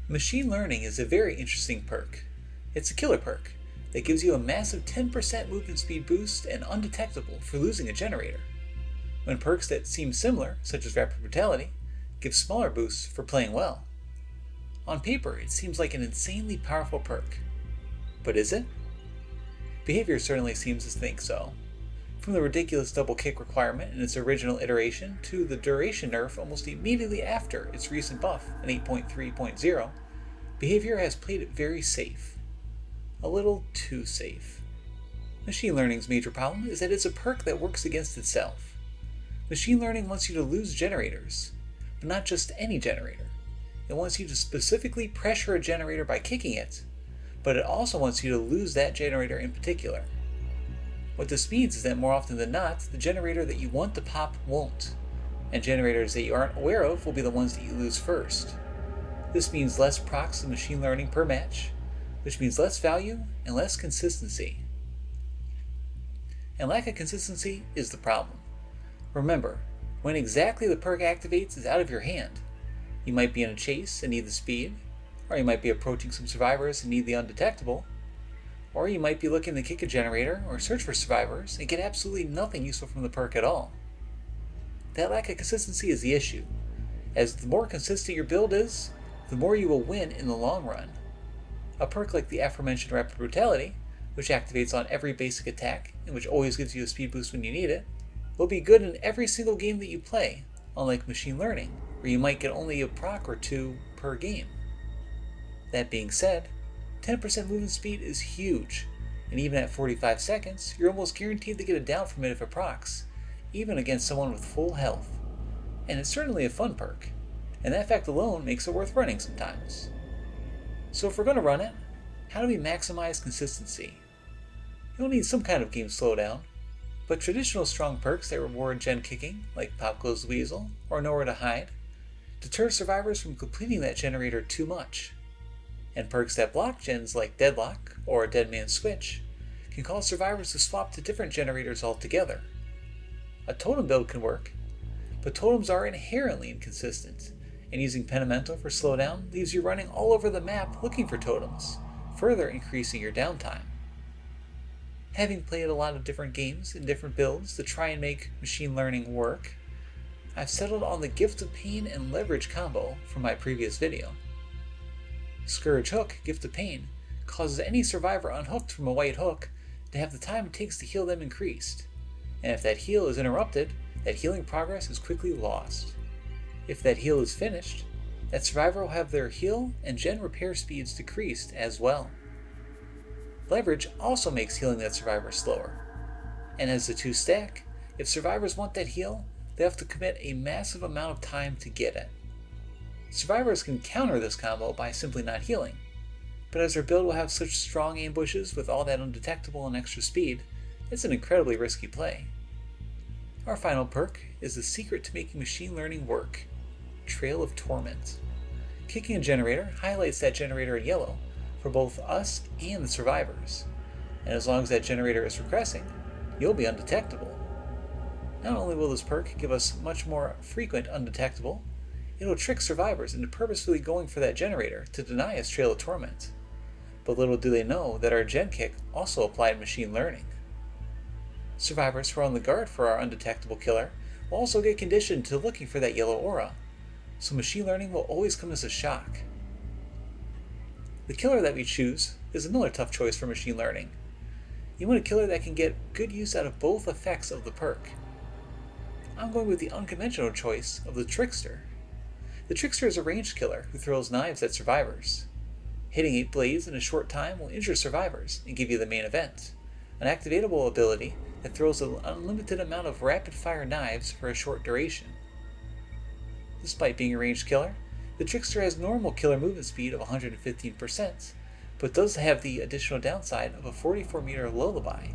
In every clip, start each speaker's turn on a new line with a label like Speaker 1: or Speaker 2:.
Speaker 1: Machine learning is a very interesting perk. It's a killer perk that gives you a massive 10% movement speed boost and undetectable for losing a generator, when perks that seem similar, such as rapid brutality, give smaller boosts for playing well. On paper, it seems like an insanely powerful perk. But is it? Behavior certainly seems to think so. From the ridiculous double kick requirement in its original iteration to the duration nerf almost immediately after its recent buff in 8.3.0, behavior has played it very safe. A little too safe. Machine learning's major problem is that it's a perk that works against itself. Machine learning wants you to lose generators, but not just any generator. It wants you to specifically pressure a generator by kicking it, but it also wants you to lose that generator in particular. What this means is that more often than not, the generator that you want to pop won't, and generators that you aren't aware of will be the ones that you lose first. This means less procs of machine learning per match, which means less value and less consistency. And lack of consistency is the problem. Remember, when exactly the perk activates is out of your hand. You might be in a chase and need the speed, or you might be approaching some survivors and need the undetectable, or you might be looking to kick a generator or search for survivors and get absolutely nothing useful from the perk at all. That lack of consistency is the issue, as the more consistent your build is, the more you will win in the long run. A perk like the aforementioned Rapid Brutality, which activates on every basic attack and which always gives you a speed boost when you need it, will be good in every single game that you play, unlike Machine Learning, where you might get only a proc or two per game. That being said, 10% movement speed is huge, and even at 45 seconds, you're almost guaranteed to get a down from it if it procs, even against someone with full health. And it's certainly a fun perk, and that fact alone makes it worth running sometimes. So if we're going to run it, how do we maximize consistency? You'll need some kind of game slowdown, but traditional strong perks that reward gen kicking, like Pop Goes the Weasel or Nowhere to Hide, deter survivors from completing that generator too much. And perks that block gens like Deadlock or Dead Man Switch can cause survivors to swap to different generators altogether. A totem build can work, but totems are inherently inconsistent, and using Penimento for slowdown leaves you running all over the map looking for totems, further increasing your downtime. Having played a lot of different games and different builds to try and make machine learning work, I've settled on the Gift of Pain and Leverage combo from my previous video. Scourge Hook, Gift of Pain, causes any survivor unhooked from a white hook to have the time it takes to heal them increased, and if that heal is interrupted, that healing progress is quickly lost. If that heal is finished, that survivor will have their heal and gen repair speeds decreased as well. Leverage also makes healing that survivor slower, and as the two stack, if survivors want that heal, they have to commit a massive amount of time to get it. Survivors can counter this combo by simply not healing, but as their build will have such strong ambushes with all that undetectable and extra speed, it's an incredibly risky play. Our final perk is the secret to making machine learning work: Trail of Torment. Kicking a generator highlights that generator in yellow for both us and the survivors, and as long as that generator is regressing, you'll be undetectable. Not only will this perk give us much more frequent undetectable, it'll trick survivors into purposefully going for that generator to deny us Trail of Torment. But little do they know that our gen kick also applied machine learning. Survivors who are on the guard for our undetectable killer will also get conditioned to looking for that yellow aura, so machine learning will always come as a shock. The killer that we choose is another tough choice for machine learning. You want a killer that can get good use out of both effects of the perk. I'm going with the unconventional choice of the Trickster. The Trickster is a ranged killer who throws knives at survivors. Hitting 8 blades in a short time will injure survivors and give you the main event, an activatable ability that throws an unlimited amount of rapid-fire knives for a short duration. Despite being a ranged killer, the Trickster has normal killer movement speed of 115%, but does have the additional downside of a 44-meter lullaby,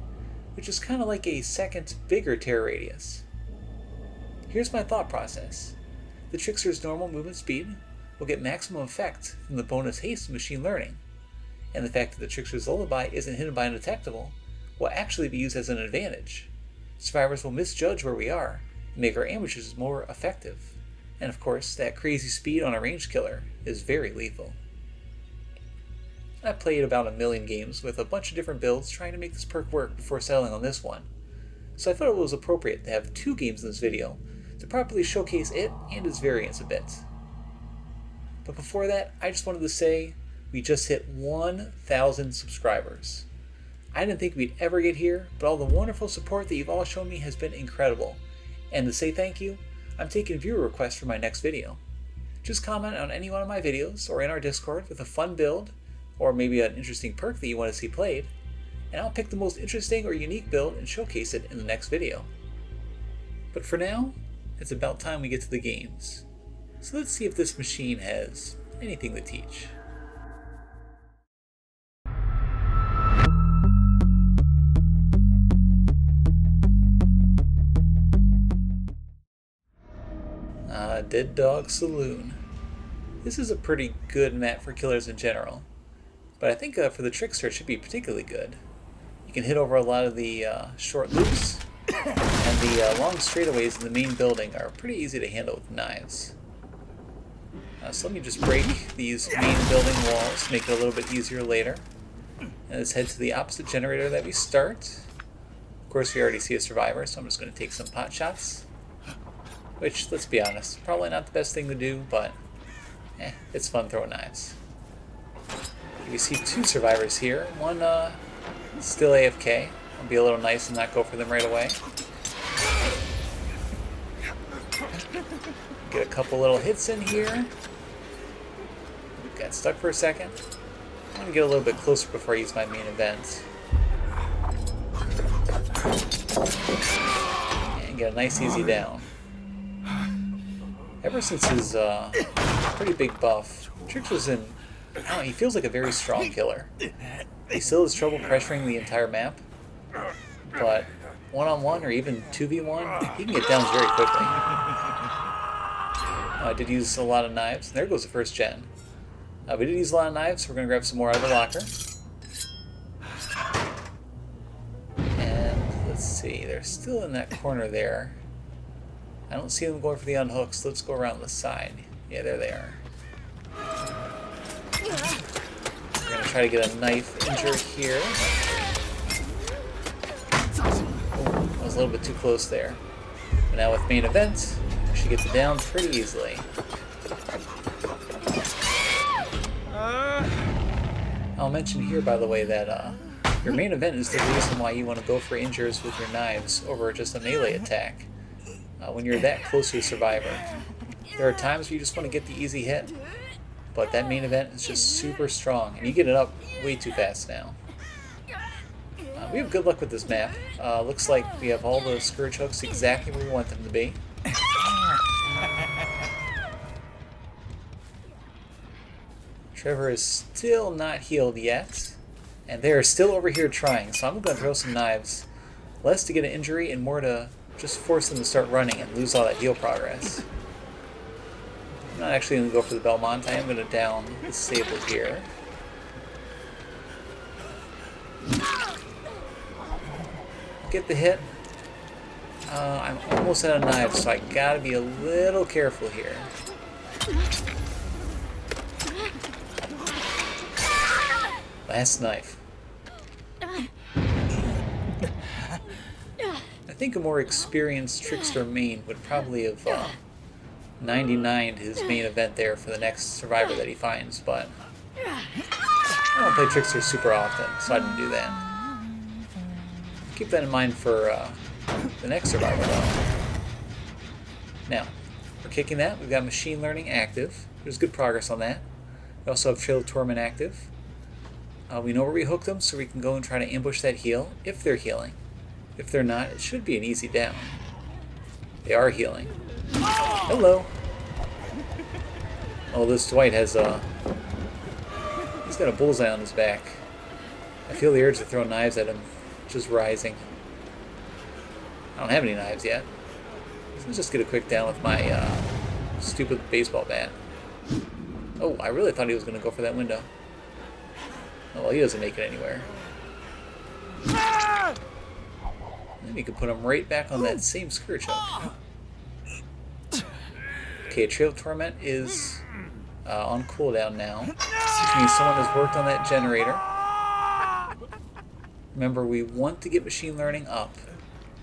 Speaker 1: which is kind of like a second, bigger tear radius. Here's my thought process. The Trickster's normal movement speed will get maximum effect from the bonus haste machine learning, and the fact that the Trickster's lullaby isn't hidden by undetectable will actually be used as an advantage. Survivors will misjudge where we are and make our ambushes more effective, and of course that crazy speed on a ranged killer is very lethal. I played about 1,000,000 games with a bunch of different builds trying to make this perk work before settling on this one. So I thought it was appropriate to have 2 games in this video to properly showcase it and its variants a bit. But before that, I just wanted to say we just hit 1,000 subscribers. I didn't think we'd ever get here, but all the wonderful support that you've all shown me has been incredible. And to say thank you, I'm taking viewer requests for my next video. Just comment on any one of my videos or in our Discord with a fun build, or maybe an interesting perk that you want to see played, and I'll pick the most interesting or unique build and showcase it in the next video. But for now, it's about time we get to the games. So let's see if this machine has anything to teach. Dead Dog Saloon. This is a pretty good map for killers in general, but I think for the trickster it should be particularly good. You can hit over a lot of the short loops, and the long straightaways in the main building are pretty easy to handle with knives. So let me just break these main building walls, make it a little bit easier later. And let's head to the opposite generator that we start. Of course we already see a survivor, so I'm just going to take some pot shots. Which, let's be honest, probably not the best thing to do, but it's fun throwing knives. We see 2 survivors here. One still AFK. I'll be a little nice and not go for them right away. Get a couple little hits in here. Got stuck for a second. I'm going to get a little bit closer before I use my main event. And get a nice easy down. Ever since his pretty big buff, Trickster's in, I don't know, he feels like a very strong killer. He still has trouble pressuring the entire map, but one-on-one or even 2v1, he can get downs very quickly. I did use a lot of knives. There goes the first gen. We did use a lot of knives, so we're going to grab some more out of the locker. And let's see, they're still in that corner there. I don't see them going for the unhooks, so let's go around the side. Yeah, there they are. We're going to try to get a knife injury here. Oh, I was a little bit too close there. But now with main event, we should get the down pretty easily. I'll mention here, by the way, that your main event is the reason why you want to go for injures with your knives over just a melee attack. When you're that close to a survivor. There are times where you just want to get the easy hit, but that main event is just super strong, and you get it up way too fast now. We have good luck with this map. Looks like we have all the scourge hooks exactly where we want them to be. Trevor is still not healed yet, and they are still over here trying, so I'm going to throw some knives. Less to get an injury and more to just force them to start running and lose all that heal progress. I'm not actually going to go for the Belmont. I am going to down the Sable here. Get the hit. I'm almost out of knives, so I gotta be a little careful here. Last knife. I think a more experienced Trickster main would probably have 99'd his main event there for the next survivor that he finds, but I don't play Trickster super often, so I didn't do that. Keep that in mind for the next survivor, though. Now, for kicking that, we've got Machine Learning active. There's good progress on that. We also have Trail of Torment active. We know where we hook them, so we can go and try to ambush that heal, if they're healing. If they're not, it should be an easy down. They are healing. Hello! Oh, this Dwight has he's got a bullseye on his back. I feel the urge to throw knives at him, just rising. I don't have any knives yet. So let's just get a quick down with my stupid baseball bat. Oh, I really thought he was going to go for that window. Oh, well, he doesn't make it anywhere. Then you can put him right back on that same Scourge hook. Okay, Trail of Torment is on cooldown now, which means someone has worked on that generator. Remember, we want to get machine learning up,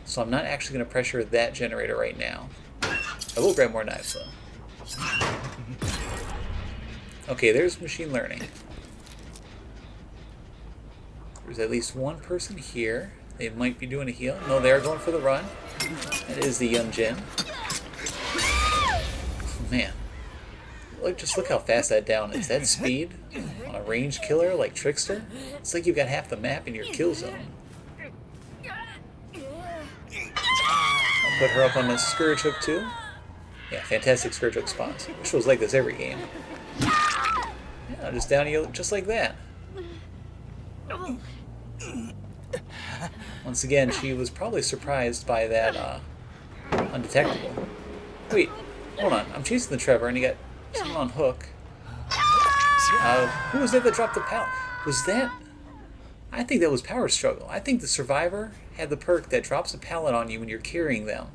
Speaker 1: so I'm not actually going to pressure that generator right now. I will grab more knives, though. Okay, there's machine learning. There's at least one person here. They might be doing a heal. No, they are going for the run. That is the Young Jin. Oh, man. Just look how fast that down is. That speed on a ranged killer like Trickster, it's like you've got half the map in your kill zone. I'll put her up on the Scourge Hook too. Yeah, fantastic Scourge Hook spawns. Wish it was like this every game. Yeah, I'll just down you just like that. Once again, she was probably surprised by that undetectable. Wait, hold on. I'm chasing the Trevor and he got someone on hook. Who was that dropped the pallet? Was that... I think that was Power Struggle. I think the Survivor had the perk that drops a pallet on you when you're carrying them.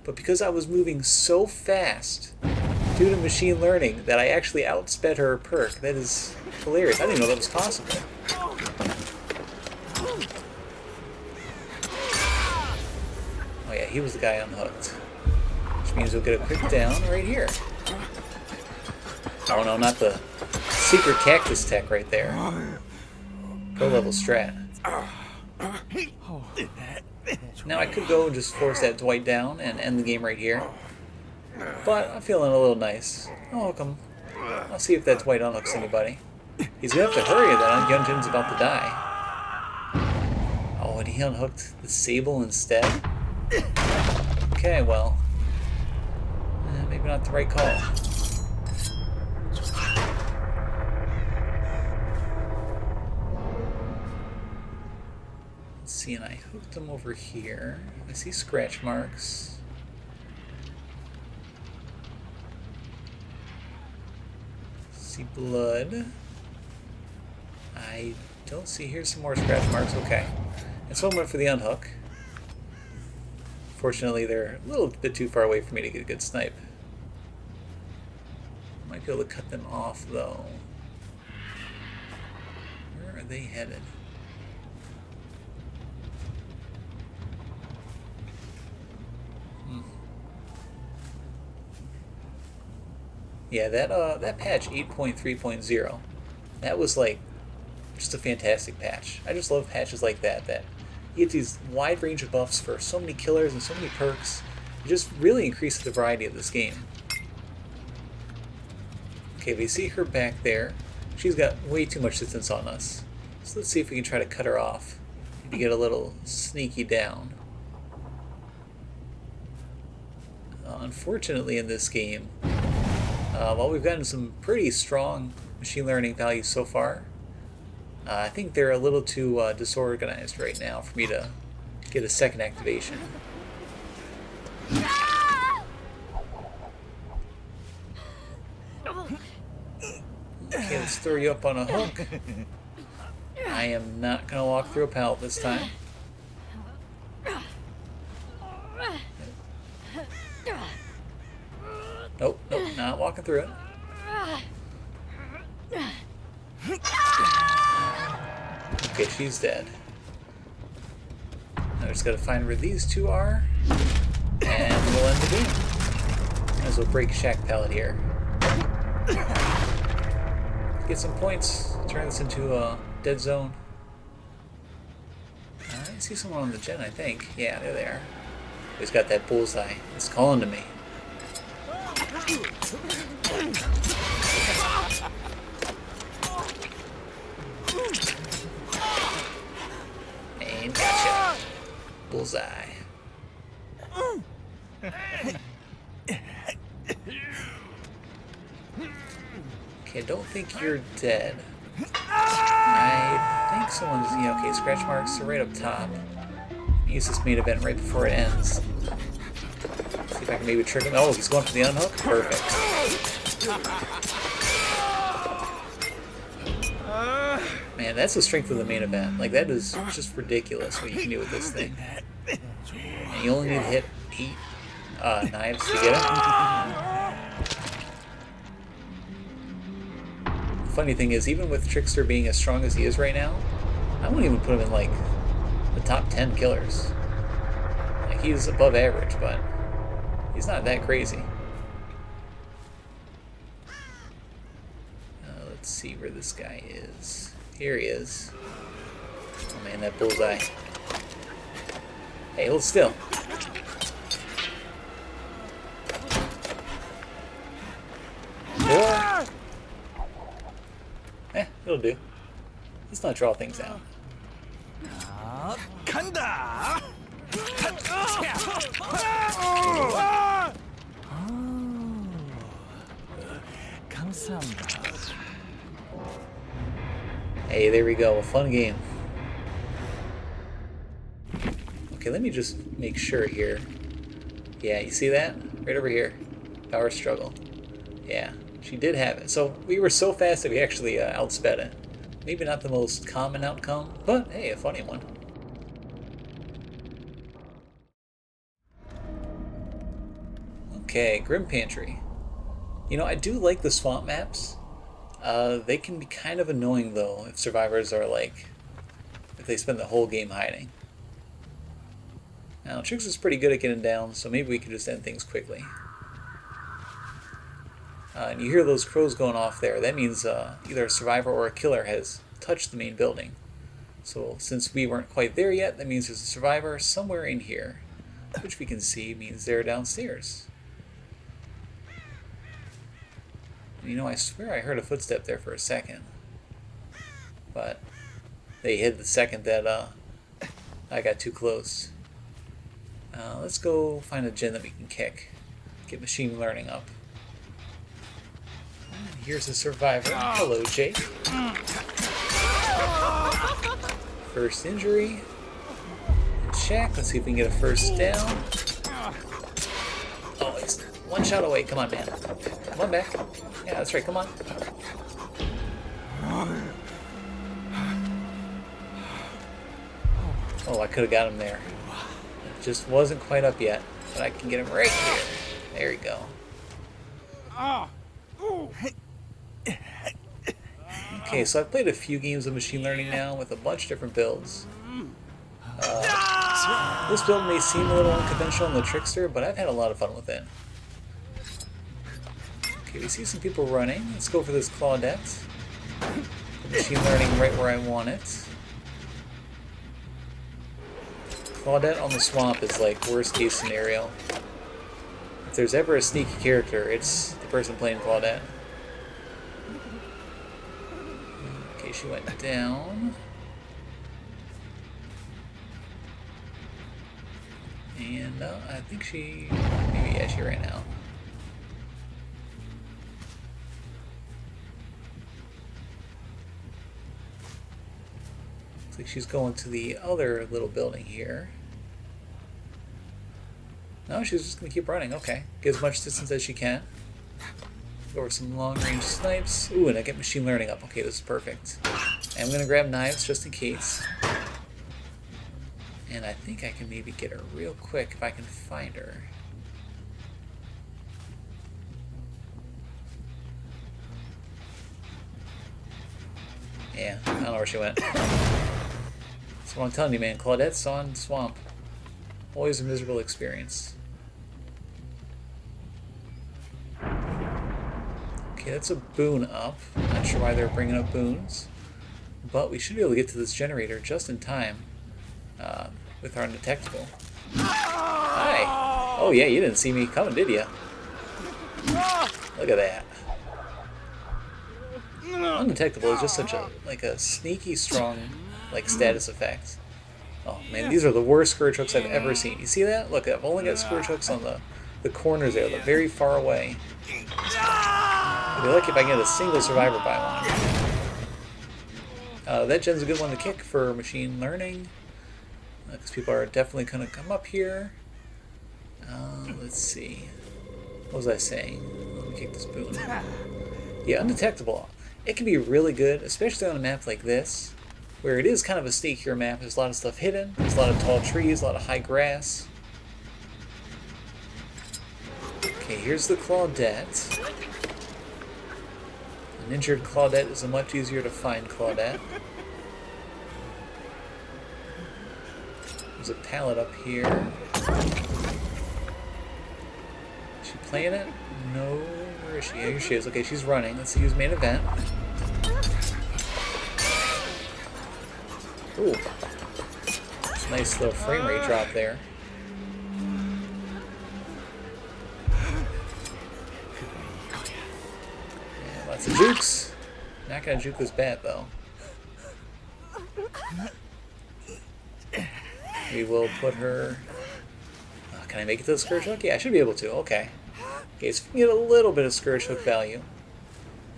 Speaker 1: But because I was moving so fast due to machine learning that I actually outsped her perk. That is hilarious. I didn't know that was possible. Oh yeah, he was the guy unhooked. Which means we'll get a quick down right here. Oh no, not the secret cactus tech right there. Pro level strat. Now I could go and just force that Dwight down and end the game right here. But I'm feeling a little nice. I'll hook him. I'll see if that Dwight unhooks anybody. He's gonna have to hurry, that Yunjin's about to die. Oh, and he unhooked the Sable instead? Okay, well. Maybe not the right call. Let's see, and I hooked him over here. I see scratch marks. See blood. I don't see. Here's some more scratch marks. Okay. And so I went for the unhook. Fortunately, they're a little bit too far away for me to get a good snipe. Might be able to cut them off, though. Where are they headed? Yeah, that patch 8.3.0, that was like just a fantastic patch. I just love patches like that. That you get these wide range of buffs for so many killers and so many perks. It just really increases the variety of this game. Okay, we see her back there. She's got way too much distance on us. So let's see if we can try to cut her off. Maybe get a little sneaky down. Unfortunately in this game, while we've gotten some pretty strong machine learning values so far, I think they're a little too disorganized right now for me to get a second activation. Okay, let's throw you up on a hook. I am not going to walk through a pallet this time. Nope, not walking through it. Okay, she's dead. Now I just gotta find where these two are, and we'll end the game. Might as well break Shack Pallet here. Get some points, turn this into a dead zone. I see someone on the gen, I think. Yeah, they're there. He's got that bullseye. It's calling to me. And gotcha. Bullseye. Okay, I don't think you're dead. I think someone's, yeah, okay, scratch marks are right up top. Use this main event right before it ends. See if I can maybe trick him. Oh, he's going for the unhook? Perfect. Man, that's the strength of the main event. Like, that is just ridiculous what you can do with this thing. And you only need to hit 8 knives to get it. funny thing is, even with Trickster being as strong as he is right now, I wouldn't even put him in like the top 10 killers. Like, he's above average, but he's not that crazy. Let's see where this guy is. Here he is. Oh man, that bullseye. Hey, hold still. Or, it'll do. Let's not draw things out. Hey, there we go. A fun game. Okay, let me just make sure here. Yeah, you see that? Right over here. Power struggle. Yeah, she did have it. So we were so fast that we actually outsped it. Maybe not the most common outcome, but hey, a funny one. Okay, Grim Pantry. You know, I do like the swamp maps. They can be kind of annoying though if survivors are like, if they spend the whole game hiding. Now, Trix is pretty good at getting down, so maybe we can just end things quickly. And you hear those crows going off there. That means either a survivor or a killer has touched the main building. So since we weren't quite there yet, that means there's a survivor somewhere in here, which we can see means they're downstairs. And you know, I swear I heard a footstep there for a second. But they hid the second that I got too close. Let's go find a gen that we can kick. Get machine learning up. Here's a survivor. Hello, Jake. First injury. Check. Let's see if we can get a first down. Oh, he's one shot away. Come on, man. Come on back. Yeah, that's right. Come on. Oh, I could have got him there. It just wasn't quite up yet. But I can get him right here. There we go. Okay, so I've played a few games of machine learning now with a bunch of different builds. This build may seem a little unconventional in the Trickster, but I've had a lot of fun with it. Okay, we see some people running. Let's go for this Claudette. Machine learning right where I want it. Claudette on the swamp is like worst case scenario. If there's ever a sneaky character, it's the person playing Claudette. Okay, she went down. And I think she, maybe, yeah, she ran out. Looks like she's going to the other little building here. No, she's just going to keep running. Okay. Get as much distance as she can. Go over some long-range snipes. Ooh, and I get machine learning up. Okay, this is perfect. And I'm going to grab knives just in case. And I think I can maybe get her real quick if I can find her. Yeah, I don't know where she went. That's what I'm telling you, man. Claudette's on swamp. Always a miserable experience. Okay, that's a boon up. Not sure why they're bringing up boons. But we should be able to get to this generator just in time with our undetectable. Hi! Oh yeah, you didn't see me coming, did you? Look at that. Undetectable is just such a sneaky strong status effect. Oh man, these are the worst scourge hooks I've ever seen. You see that? Look, I've only got scourge hooks on the corners there, they're very far away. I'd be lucky if I can get a single survivor by one. That gen's a good one to kick for machine learning, because people are definitely going to come up here. Let's see. What was I saying? Let me kick this boon. Yeah, undetectable. It can be really good, especially on a map like this, where it is kind of a sneakier map. There's a lot of stuff hidden. There's a lot of tall trees, a lot of high grass. Okay, here's the Claudette. An injured Claudette is a much easier to find Claudette. There's a pallet up here. Is she playing it? No. Where is she? Here she is. Okay, she's running. Let's use main event. Ooh. It's a nice little frame rate drop there. Yeah, lots of jukes. Not gonna juke this bat though. We will put her... can I make it to the Scourge Hook? Yeah, I should be able to. Okay. Okay, so we can get a little bit of Scourge Hook value.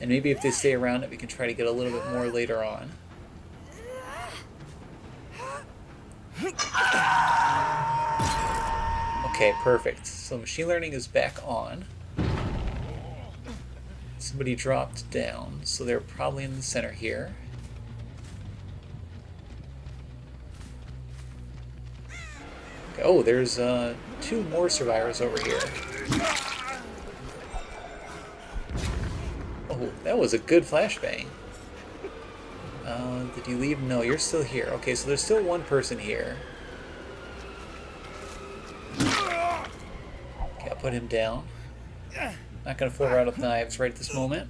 Speaker 1: And maybe if they stay around it, we can try to get a little bit more later on. Okay, perfect. So machine learning is back on. Somebody dropped down, so they're probably in the center here. Oh, there's 2 more survivors over here. Oh, that was a good flashbang. Did you leave? No, you're still here. Okay, so there's still 1 person here. Okay, I'll put him down. Not gonna fool around with knives right at this moment.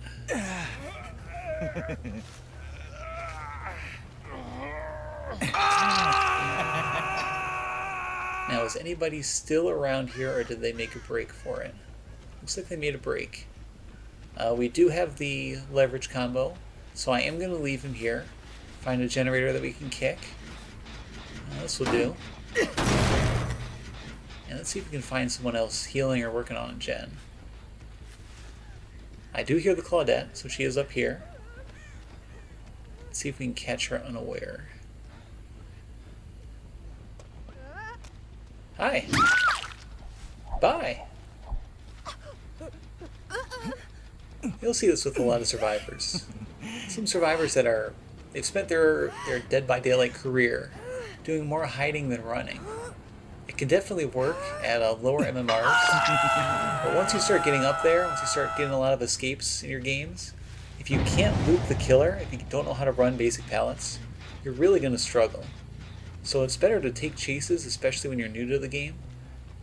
Speaker 1: Now, is anybody still around here, or did they make a break for it? Looks like they made a break. We do have the leverage combo, so I am going to leave him here. Find a generator that we can kick. This will do. And let's see if we can find someone else healing or working on a gen. I do hear the Claudette, so she is up here. Let's see if we can catch her unaware. Hi. Bye. You'll see this with a lot of survivors. Some survivors that they've spent their Dead by Daylight career doing more hiding than running. It can definitely work at a lower MMRs, but once you start getting up there, once you start getting a lot of escapes in your games, if you can't loop the killer, if you don't know how to run basic pallets, you're really going to struggle. So it's better to take chases, especially when you're new to the game.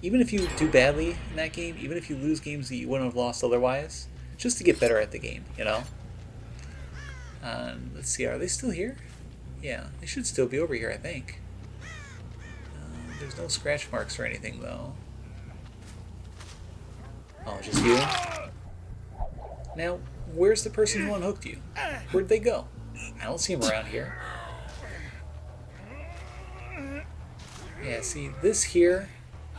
Speaker 1: Even if you do badly in that game, even if you lose games that you wouldn't have lost otherwise, just to get better at the game, you know? Let's see, are they still here? Yeah, they should still be over here, I think. There's no scratch marks or anything, though. Oh, just you? Now, where's the person who unhooked you? Where'd they go? I don't see them around here. Yeah, see, this here,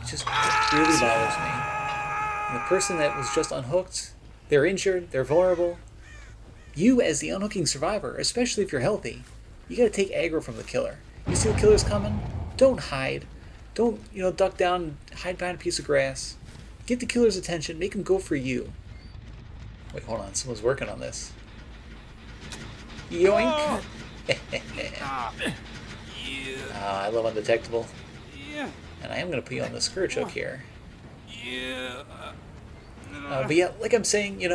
Speaker 1: it just really bothers me. And the person that was just unhooked, they're injured, they're vulnerable. You, as the unhooking survivor, especially if you're healthy, you gotta take aggro from the killer. You see the killer's coming? Don't hide. Don't, duck down, hide behind a piece of grass. Get the killer's attention, make him go for you. Wait, hold on, someone's working on this. Yoink! I love undetectable. And I am going to put you on the Scourge Hook here. But yeah, like I'm saying, you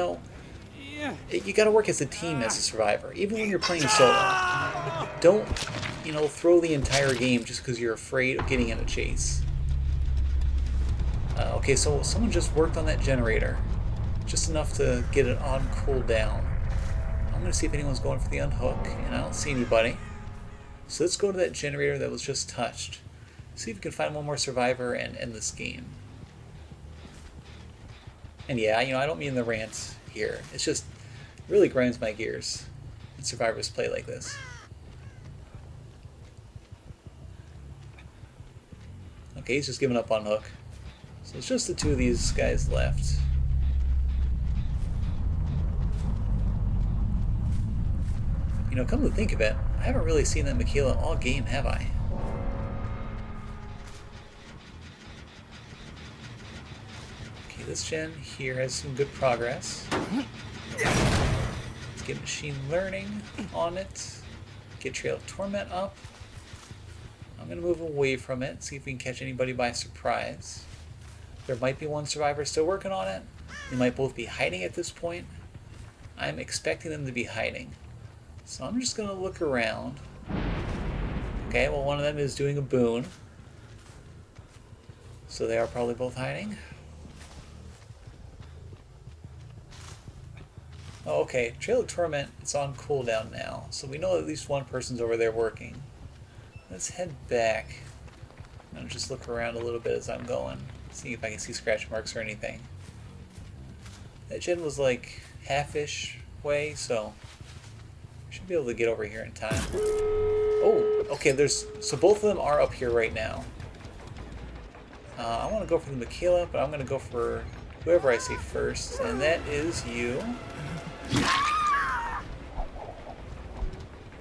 Speaker 1: got to work as a team as a survivor, even when you're playing solo. Don't, throw the entire game just because you're afraid of getting in a chase. Okay, so someone just worked on that generator. Just enough to get it on cooldown. I'm going to see if anyone's going for the unhook, and I don't see anybody. So let's go to that generator that was just touched. See if we can find one more survivor and end this game. And yeah, I don't mean the rant here. It's just, it really grinds my gears when survivors play like this. Okay, he's just giving up on hook. So it's just the 2 of these guys left. Come to think of it, I haven't really seen that Michaela all game, have I? Okay, this gen here has some good progress. Let's get machine learning on it. Get Trail of Torment up. I'm going to move away from it, see if we can catch anybody by surprise. There might be one survivor still working on it. They might both be hiding at this point. I'm expecting them to be hiding. So I'm just going to look around. Okay, well, one of them is doing a boon. So they are probably both hiding. Oh, okay, Trail of Torment, it's on cooldown now. So we know at least one person's over there working. Let's head back. And just look around a little bit as I'm going. See if I can see scratch marks or anything. That gen was like half-ish way, so I should be able to get over here in time. Oh, okay, so both of them are up here right now. I want to go for the Michaela, but I'm going to go for whoever I see first, and that is you.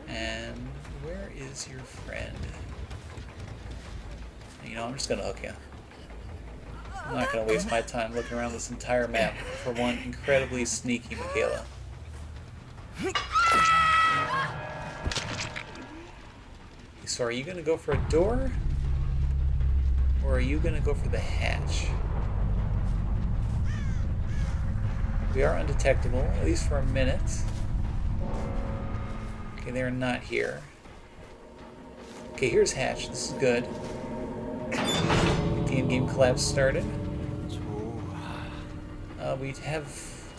Speaker 1: And where is your friend? You know, I'm just going to hook you. I'm not going to waste my time looking around this entire map for one incredibly sneaky Michaela. So are you going to go for a door? Or are you going to go for the hatch? We are undetectable, at least for a minute. Okay, they're not here. Okay, here's hatch. This is good. The in-game collapse started. We have...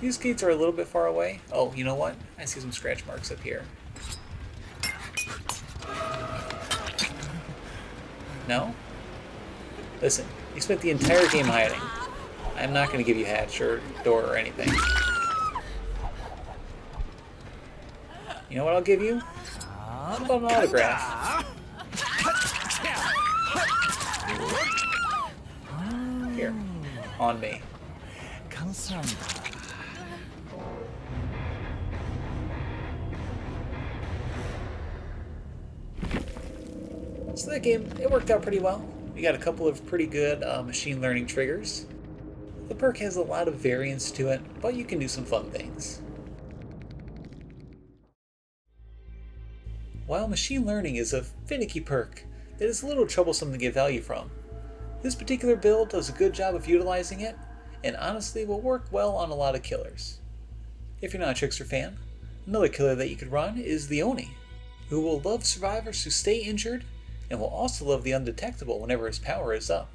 Speaker 1: These gates are a little bit far away. Oh, you know what? I see some scratch marks up here. No? Listen, you spent the entire game hiding. I'm not going to give you hatch or door or anything. You know what I'll give you? How about an autograph? Here, on me. So that game, it worked out pretty well. We got a couple of pretty good machine learning triggers. The perk has a lot of variance to it, but you can do some fun things. While machine learning is a finicky perk that is a little troublesome to get value from, this particular build does a good job of utilizing it, and honestly will work well on a lot of killers. If you're not a Trickster fan, another killer that you could run is the Oni, who will love survivors who stay injured and will also love the undetectable whenever his power is up.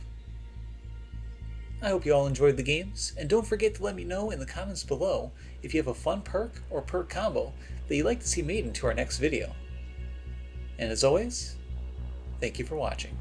Speaker 1: I hope you all enjoyed the games, and don't forget to let me know in the comments below if you have a fun perk or perk combo that you'd like to see made into our next video. And as always, thank you for watching.